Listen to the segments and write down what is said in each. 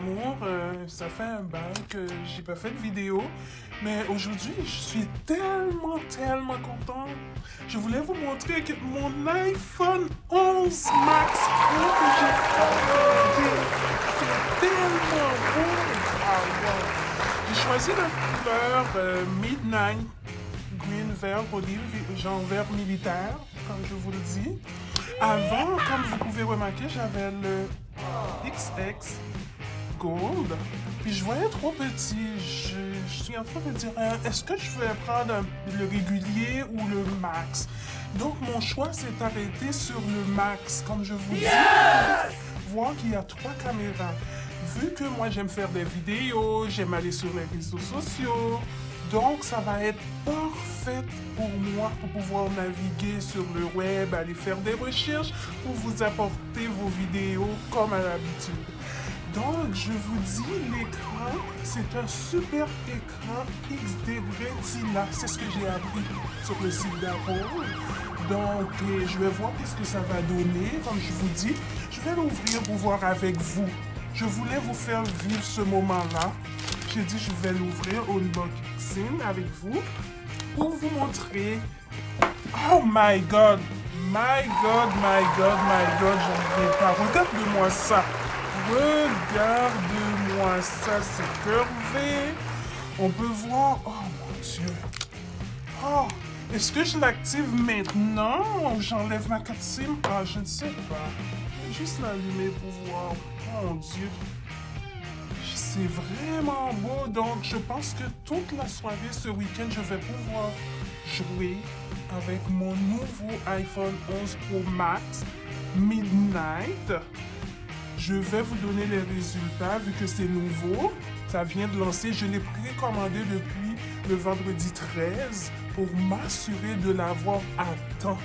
amour. Ça fait un bail que j'ai pas fait de vidéo. Mais aujourd'hui, je suis tellement content. Je voulais vous montrer que mon iPhone 11 Max Pro que j'ai commandé, c'est tellement beau. Ah, wow. J'ai choisi la couleur Midnight Green Vert Olive, genre vert militaire, comme je vous le dis. Avant, comme vous pouvez remarquer, j'avais le XX Gold. Puis je voyais trop petit. Je suis en train de me dire, est-ce que je vais prendre le régulier ou le Max? Donc mon choix s'est arrêté sur le Max. Comme je vous dis, voir qu'il y a 3 caméras. Vu que moi j'aime faire des vidéos, j'aime aller sur les réseaux sociaux, donc ça va être parfait pour moi pour pouvoir naviguer sur le web, aller faire des recherches pour vous apporter vos vidéos comme à l'habitude. Donc je vous dis, l'écran, c'est un super écran XD Retina. C'est ce que j'ai appris sur le site d'Apple. Donc je vais voir qu'est-ce que ça va donner. Comme je vous dis, je vais l'ouvrir pour voir avec vous. Je voulais vous faire vivre ce moment-là. J'ai dit je vais l'ouvrir au unboxing avec vous pour vous montrer. Oh my God! My God, j'en reviens pas. Regarde-moi ça. Regarde-moi ça, c'est curvé. On peut voir. Oh mon Dieu. Oh, est-ce que je l'active maintenant ou j'enlève ma carte SIM? Ah, je ne sais pas. Je vais juste l'allumer pour voir. Oh mon Dieu. C'est vraiment beau. Donc, je pense que toute la soirée, ce week-end, je vais pouvoir jouer avec mon nouveau iPhone 11 Pro Max Midnight. Je vais vous donner les résultats vu que c'est nouveau. Ça vient de lancer. Je l'ai précommandé depuis le vendredi 13 pour m'assurer de l'avoir à temps.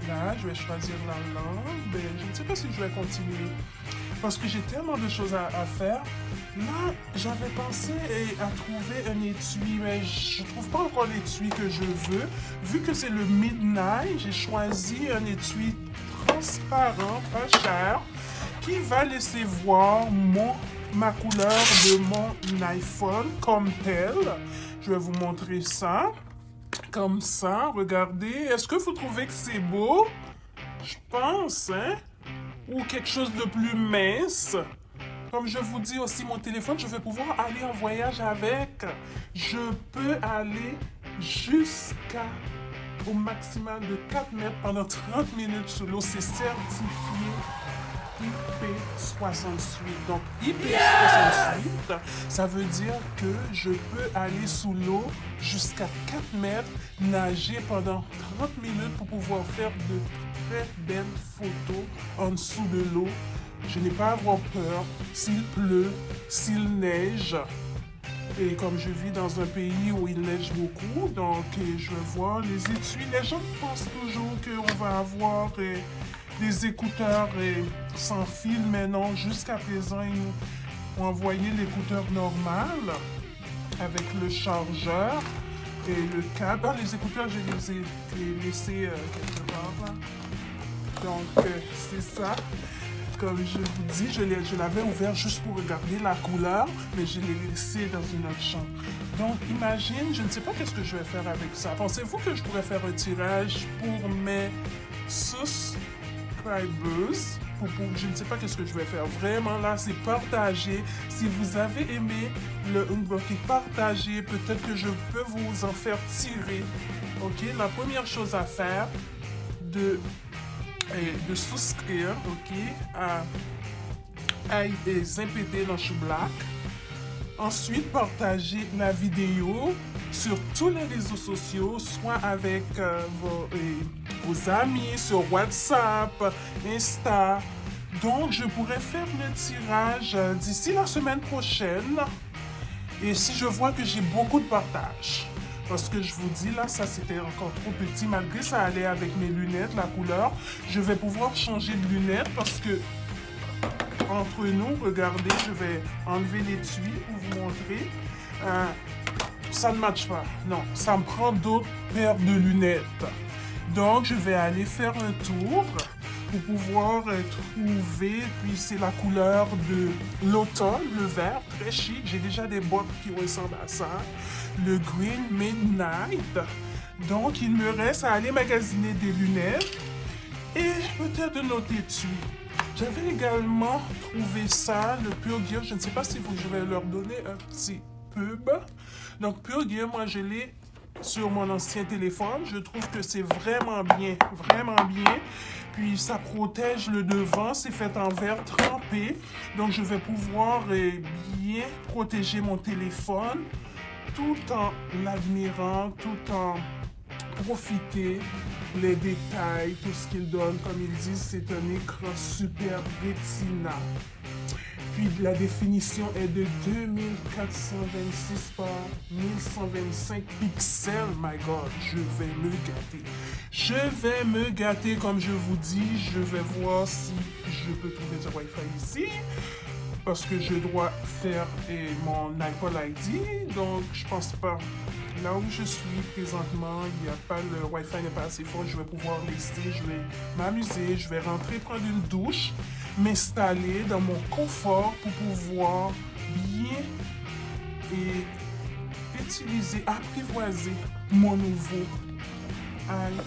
Là, je vais choisir la langue. Ben, je ne sais pas si je vais continuer parce que j'ai tellement de choses à faire. Là, j'avais pensé à trouver un étui, mais je trouve pas encore l'étui que je veux. Vu que c'est le Midnight, j'ai choisi un étui transparent, pas cher, qui va laisser voir ma couleur de mon iPhone comme tel. Je vais vous montrer ça. Comme ça, regardez. Est-ce que vous trouvez que c'est beau? Je pense, hein? Ou quelque chose de plus mince. Comme je vous dis aussi, mon téléphone, je vais pouvoir aller en voyage avec. Je peux aller jusqu'au maximum de 4 mètres pendant 30 minutes sous l'eau. C'est certifié IP68. Donc, IP68, ça veut dire que je peux aller sous l'eau jusqu'à 4 mètres, nager pendant 30 minutes pour pouvoir faire de très belles photos en dessous de l'eau. Je n'ai pas à avoir peur s'il pleut, s'il neige. Et comme je vis dans un pays où il neige beaucoup, donc je vais voir les étuis. Les gens pensent toujours qu'on va avoir des écouteurs sans fil, mais non, jusqu'à présent, ils nous ont envoyé l'écouteur normal avec le chargeur et le câble. Ah, les écouteurs, je les ai laissés quelque part là. Donc, c'est ça. Comme je vous dis, je l'avais ouvert juste pour regarder la couleur, mais je l'ai laissé dans une autre chambre. Donc, imagine, je ne sais pas qu'est-ce que je vais faire avec ça. Pensez-vous que je pourrais faire un tirage pour mes subscribers? Je ne sais pas qu'est-ce que je vais faire. Vraiment, là, c'est partager. Si vous avez aimé le unboxing, partagez. Peut-être que je peux vous en faire tirer. OK? La première chose à faire, de souscrire, OK, à ZMPD Lanche Black. Ensuite, partager la vidéo sur tous les réseaux sociaux, soit avec vos amis, sur WhatsApp, Insta. Donc, je pourrais faire le tirage d'ici la semaine prochaine. Et si je vois que j'ai beaucoup de partage. Parce que je vous dis, là, ça c'était encore trop petit. Malgré ça allait avec mes lunettes, la couleur. Je vais pouvoir changer de lunettes parce que, entre nous, regardez, je vais enlever l'étui pour vous montrer. Ça ne matche pas. Non, ça me prend d'autres paires de lunettes. Donc, je vais aller faire un tour pour pouvoir trouver, puis c'est la couleur de l'automne, le vert, très chic. J'ai déjà des bottes qui ressemblent à ça. Le Green Midnight. Donc, il me reste à aller magasiner des lunettes et peut-être de nos étuis. J'avais également trouvé ça, le Pure Gear. Je ne sais pas si je vais leur donner un petit pub. Donc, Pure Gear, moi, je l'ai sur mon ancien téléphone. Je trouve que c'est vraiment bien, vraiment bien. Puis, ça protège le devant. C'est fait en verre trempé. Donc, je vais pouvoir bien protéger mon téléphone tout en l'admirant, tout en profiter les détails, tout ce qu'il donne. Comme ils disent, c'est un écran super Retina. Puis la définition est de 2426 par 1125 pixels. My God, je vais me gâter. Je vais me gâter, comme je vous dis. Je vais voir si je peux trouver du Wi-Fi ici. Parce que je dois faire mon iPod ID. Donc, je pense pas. Là où je suis présentement, il n'y a pas le Wi-Fi n'est pas assez fort. Je vais pouvoir rester, je vais m'amuser, je vais rentrer prendre une douche, m'installer dans mon confort pour pouvoir bien utiliser, apprivoiser mon nouveau iPod.